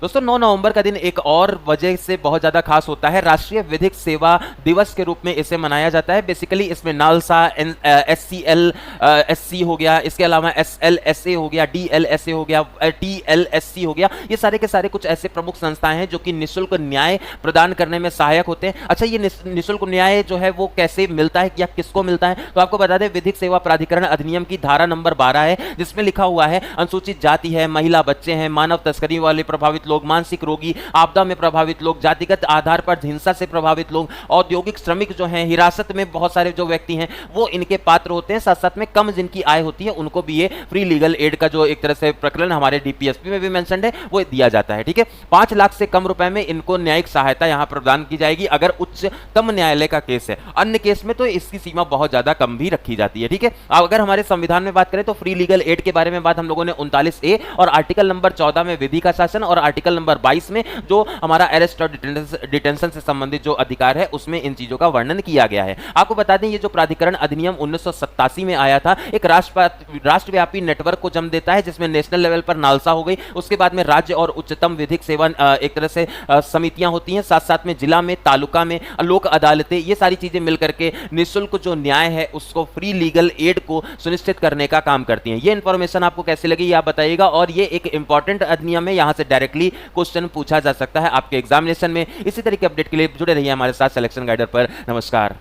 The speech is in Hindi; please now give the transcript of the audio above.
दोस्तों 9 नवंबर का दिन एक और वजह से बहुत ज़्यादा खास होता है। राष्ट्रीय विधिक सेवा दिवस के रूप में इसे मनाया जाता है। बेसिकली इसमें नालसा, एससीएल, एससी हो गया, इसके अलावा एसएलएसए हो गया, डीएलएसए हो गया, टीएलएससी हो गया, ये सारे के सारे कुछ ऐसे प्रमुख संस्थाएं हैं जो कि निःशुल्क न्याय प्रदान करने में सहायक होते हैं। अच्छा, ये निःशुल्क न्याय जो है वो कैसे मिलता है या किसको मिलता है, तो आपको बता दें विधिक सेवा प्राधिकरण अधिनियम की धारा नंबर 12 है, जिसमें लिखा हुआ है अनुसूचित जाति है, महिला, बच्चे हैं, मानव तस्करी वाले प्रभावित लोग, मानसिक रोगी, आपदा में प्रभावित लोग, जातिगत आधार पर हिंसा से प्रभावित लोग, औद्योगिक श्रमिक जो हैं, हिरासत में बहुत सारे जो व्यक्ति हैं वो इनके पात्र होते हैं। साथ साथ में कम जिनकी आय होती है उनको भी ये फ्री लीगल एड का जो एक तरह से प्रकरण हमारे डीपीएसपी में भी मेंशन्ड है वो दिया जाता है। ठीक है, 5 लाख से कम रुपए में इनको न्यायिक सहायता यहां प्रदान की जाएगी अगर उच्चतम न्यायालय का केस है। अन्य केस में तो इसकी सीमा बहुत ज्यादा कम भी रखी जाती है। ठीक है, अगर हमारे संविधान में बात करें तो फ्री लीगल एड के बारे में बात हम लोगों ने 39A और आर्टिकल नंबर 14 में विधि का शासन और आर्टिकल नंबर 22 में जो हमारा अरेस्ट और डिटेंशन से संबंधित जो अधिकार है उसमें इन चीजों का वर्णन किया गया है। आपको बता दें ये जो प्राधिकरण अधिनियम 1987 में आया था एक राष्ट्रव्यापी नेटवर्क को जन्म देता है, जिसमें नेशनल लेवल पर नालसा हो गई, उसके बाद में राज्य और उच्चतम विधिक सेवा एक तरह से समितियां होती हैं, साथ साथ में जिला में, तालुका में लोक अदालतें, ये सारी चीजें मिलकर के निःशुल्क जो न्याय है उसको फ्री लीगल एड को सुनिश्चित करने का काम करती हैं। ये इंफॉर्मेशन आपको कैसी लगी ये आप बताइएगा, और ये एक इंपॉर्टेंट अधिनियम है, यहां से डायरेक्टली क्वेश्चन पूछा जा सकता है आपके एग्जामिनेशन में। इसी तरह के अपडेट के लिए जुड़े रहिए हमारे साथ सिलेक्शन गाइडर पर। नमस्कार।